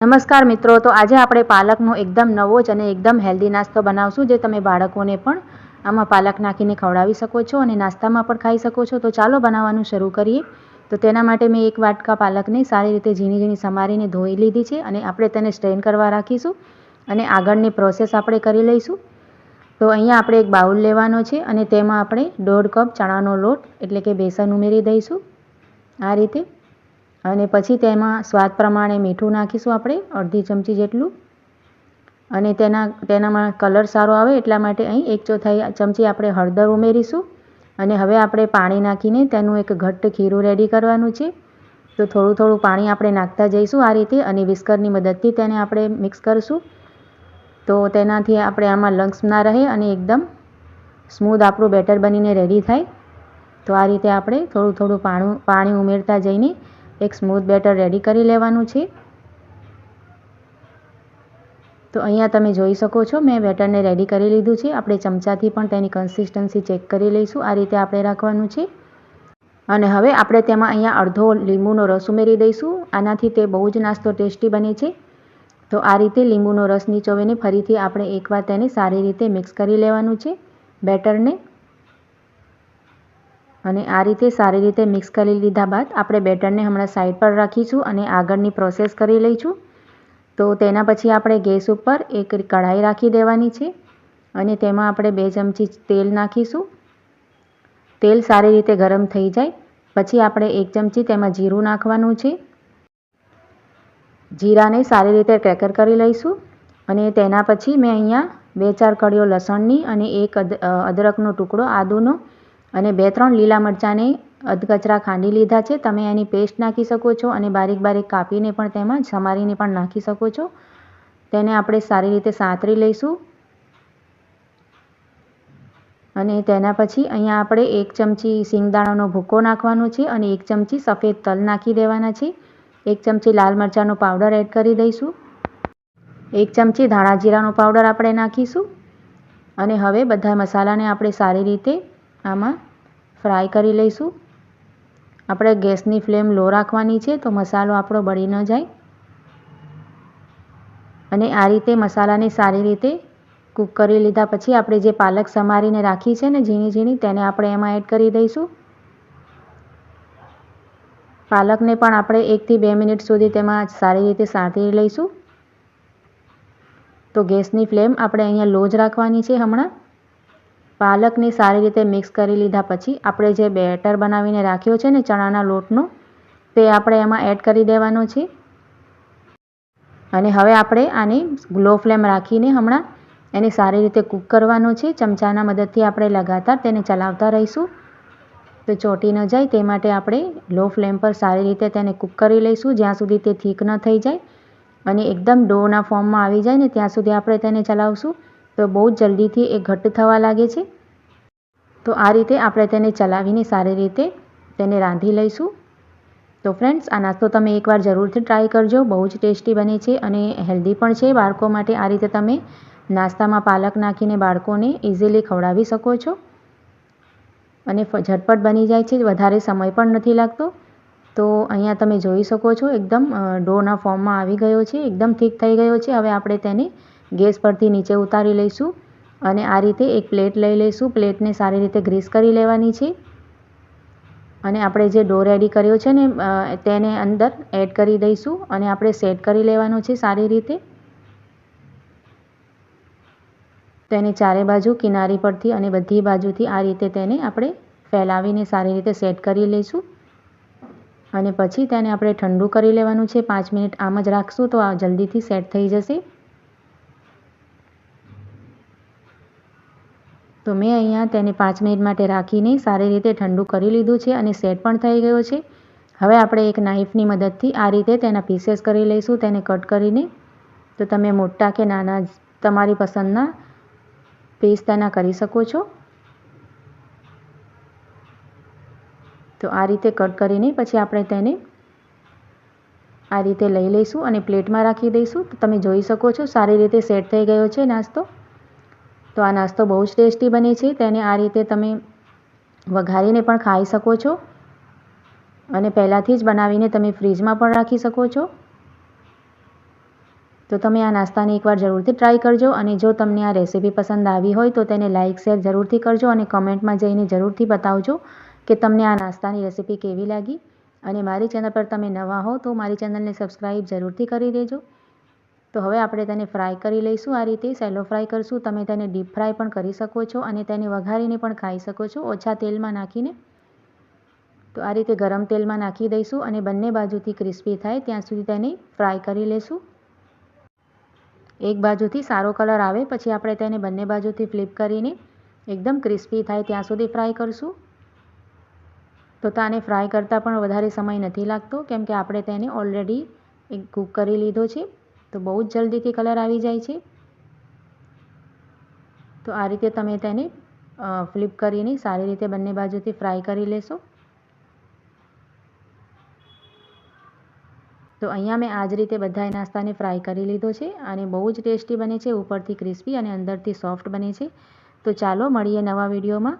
નમસ્કાર મિત્રો, તો આજે આપણે પાલકનો એકદમ નવો જ અને એકદમ હેલ્ધી નાસ્તો બનાવશું, જે તમે બાળકોને પણ આમાં પાલક નાખીને ખવડાવી શકો છો અને નાસ્તામાં પણ ખાઈ શકો છો. તો ચાલો બનાવવાનું શરૂ કરીએ. તો તેના માટે મેં એક વાટકા પાલકને સારી રીતે ઝીણી ઝીણી સમારીને ધોઈ લીધી છે અને આપણે તેને સ્ટ્રેન કરવા રાખીશું અને આગળની પ્રોસેસ આપણે કરી લઈશું. તો અહીંયા આપણે એક બાઉલ લેવાનો છે અને તેમાં આપણે 1.5 કપ ચણાનો લોટ એટલે કે બેસન ઉમેરી દઈશું આ રીતે. અને પછી તેમાં સ્વાદ પ્રમાણે મીઠું નાખીશું આપણે અડધી ચમચી જેટલું. અને તેનામાં કલર સારો આવે એટલા માટે અહીં 1/4 ચમચી આપણે હળદર ઉમેરીશું. અને હવે આપણે પાણી નાખીને તેનું એક ઘટ્ટ ખીરું રેડી કરવાનું છે. તો થોડું થોડું પાણી આપણે નાખતા જઈશું આ રીતે અને વિસ્કરની મદદથી તેને આપણે મિક્સ કરીશું. તો તેનાથી આપણે આમાં લમ્સ ના રહે અને એકદમ સ્મૂધ આપણું બેટર બનીને રેડી થાય. તો આ રીતે આપણે થોડું થોડું પાણી ઉમેરતા જઈને એક સ્મૂથ બેટર રેડી કરી લેવાનું છે. તો અહીંયા તમે જોઈ શકો છો મેં બેટરને રેડી કરી લીધું છે. આપણે ચમચાથી પણ તેની કન્સિસ્ટન્સી ચેક કરી લઈશું. આ રીતે આપણે રાખવાનું છે. અને હવે આપણે તેમાં અહીંયા અડધો લીંબુનો રસ ઉમેરી દઈશું. આનાથી તે બહુ જ નાસ્તો ટેસ્ટી બને છે. તો આ રીતે લીંબુનો રસ નીચોવીને ફરીથી આપણે એકવાર તેને સારી રીતે મિક્સ કરી લેવાનું છે બેટરને. અને આ રીતે સારી રીતે મિક્સ કરી લીધા બાદ આપણે બેટરને હમણાં સાઈડ પર રાખીશું અને આગળની પ્રોસેસ કરી લઈશું. તો તેના પછી આપણે ગેસ ઉપર એક કઢાઈ રાખી દેવાની છે અને તેમાં આપણે 2 ચમચી તેલ નાખીશું. તેલ સારી રીતે ગરમ થઈ જાય પછી આપણે 1 ચમચી તેમાં જીરું નાખવાનું છે. જીરાને સારી રીતે ક્રેકર કરી લઈશું. અને તેના પછી મેં અહીંયા 2-4 કળીઓ લસણની અને એક અદરકનો ટુકડો આદુનો અને 2-3 લીલા મરચાંને અધકચરા ખાંડી લીધા છે. તમે એની પેસ્ટ નાખી શકો છો અને બારીક બારીક કાપીને પણ તેમાં સમારીને પણ નાખી શકો છો. તેને આપણે સારી રીતે સાંતળી લઈશું. અને તેના પછી અહીંયા આપણે 1 ચમચી સિંગદાણાનો ભૂકો નાખવાનો છે અને 1 ચમચી સફેદ તલ નાખી દેવાના છે. 1 ચમચી લાલ મરચાંનો પાવડર એડ કરી દઈશું. 1 ચમચી ધાણા જીરાનો પાવડર આપણે નાખીશું. અને હવે બધા મસાલાને આપણે સારી રીતે આમાં ફ્રાય કરી લઈશું. આપણે ગેસની ફ્લેમ લો રાખવાની છે તો મસાલો આપણો બળી ન જાય. અને આ રીતે મસાલાને સારી રીતે કૂક કરી લીધા પછી આપણે જે પાલક સમારીને રાખી છે ને ઝીણી ઝીણી તેને આપણે એમાં એડ કરી દઈશું. પાલકને પણ આપણે 1 થી 2 મિનિટ સુધી તેમાં સારી રીતે સાંતળી લઈશું. તો ગેસની ફ્લેમ આપણે અહીંયા લો જ રાખવાની છે હમણાં. પાલકને સારી રીતે મિક્સ કરી લીધા પછી આપણે જે બેટર બનાવીને રાખ્યો છે ને ચણાના લોટનો તે આપણે એમાં એડ કરી દેવાનો છે. અને હવે આપણે આને લો ફ્લેમ રાખીને હમણાં એને સારી રીતે કૂક કરવાનો છે. ચમચાના મદદથી આપણે લગાતાર તેને ચલાવતા રહીશું તો ચોંટી ન જાય તે માટે આપણે લો ફ્લેમ પર સારી રીતે તેને કૂક કરી લઈશું જ્યાં સુધી તે થીક ન થઈ જાય અને એકદમ ડોના ફોર્મમાં આવી જાય ને ત્યાં સુધી આપણે તેને ચલાવશું. તો બહુ જ જલ્દીથી એ ઘટ્ટ થવા લાગે છે. તો આ રીતે આપણે તેને ચલાવીને સારી રીતે તેને રાંધી લઈશું. તો ફ્રેન્ડ્સ, આ નાસ્તો તમે એકવાર જરૂરથી ટ્રાય કરજો. બહુ જ ટેસ્ટી બને છે અને હેલ્ધી પણ છે. બાળકો માટે આ રીતે તમે નાસ્તામાં પાલક નાખીને બાળકોને ઇઝીલી ખવડાવી શકો છો અને ઝટપટ બની જાય છે. વધારે સમય પણ નથી લાગતો. તો અહીંયા તમે જોઈ શકો છો એકદમ ડોના ફોર્મમાં આવી ગયો છે. એકદમ થીક થઈ ગયો છે. હવે આપણે તેને ગેસ પરથી નીચે ઉતારી લઈશું અને આ રીતે એક પ્લેટ લઈ લઈશું. પ્લેટને સારી રીતે ગ્રીસ કરી લેવાની છે અને આપણે જે ડો રેડી કર્યો છે ને તેને અંદર એડ કરી દઈશું અને આપણે સેટ કરી લેવાનો છે સારી રીતે. તેને ચારે બાજુ કિનારી પરથી અને બધી બાજુથી આ રીતે તેને આપણે ફેલાવીને સારી રીતે સેટ કરી લઈશું. અને પછી તેને આપણે ઠંડુ કરી લેવાનું છે. 5 મિનિટ આમ જ રાખશું તો આ જલ્દીથી સેટ થઈ જશે. તો મેં અહીંયા તેને 5 મિનિટ માટે રાખીને સારી રીતે ઠંડુ કરી લીધું છે અને સેટ પણ થઈ ગયો છે. હવે આપણે એક નાઈફની મદદથી આ રીતે તેના પીસેસ કરી લઈશું તેને કટ કરીને. તો તમે મોટા કે નાના તમારી પસંદના પીસ તેના કરી શકો છો. તો આ રીતે કટ કરીને પછી આપણે તેને આ રીતે લઈ લઈશું અને પ્લેટમાં રાખી દઈશું. તો તમે જોઈ શકો છો સારી રીતે સેટ થઈ ગયો છે નાસ્તો. તો આ નાસ્તો બહુ જ ટેસ્ટી બને છે. તેને આ રીતે તમે વઘારીને પણ ખાઈ શકો છો અને પહેલાંથી જ બનાવીને તમે ફ્રીજમાં પણ રાખી શકો છો. તો તમે આ નાસ્તાને એકવાર જરૂરથી ટ્રાય કરજો અને જો તમને આ રેસીપી પસંદ આવી હોય તો તેને લાઇક શેર જરૂરથી કરજો અને કમેન્ટમાં જઈને જરૂરથી બતાવજો કે તમને આ નાસ્તાની રેસીપી કેવી લાગી. અને મારી ચેનલ પર તમે નવા હો તો મારી ચેનલને સબસ્ક્રાઈબ જરૂરથી કરી દેજો. તો હવે આપણે તેને ફ્રાય કરી લઈશું. આ રીતે સેલો ફ્રાય કરશું. તમે તેને ડીપ ફ્રાય પણ કરી શકો છો અને તેને વઘારીને પણ ખાઈ શકો છો ઓછા તેલમાં નાખીને. તો આ રીતે ગરમ તેલમાં નાખી દઈશું અને બંને બાજુથી ક્રિસ્પી થાય ત્યાં સુધી તેને ફ્રાય કરી લઈશું. એક બાજુથી સારો કલર આવે પછી આપણે તેને બંને બાજુથી ફ્લિપ કરીને એકદમ ક્રિસ્પી થાય ત્યાં સુધી ફ્રાય કરશું. તો આને ફ્રાય કરતાં પણ વધારે સમય નથી લાગતો કેમ કે આપણે તેને ઓલરેડી કૂક કરી લીધો છે. તો બહુ જ જલ્દીથી કલર આવી જાય છે. તો આ રીતે તમે તેને ફ્લિપ કરીને સારી રીતે બંને બાજુથી ફ્રાય કરી લેશો. તો અહીંયા મેં આ જ રીતે બધા નાસ્તાને ફ્રાય કરી લીધો છે અને બહુ જ ટેસ્ટી બને છે. ઉપરથી ક્રિસ્પી અને અંદરથી સોફ્ટ બને છે. તો ચાલો મળીએ નવા વિડીયોમાં.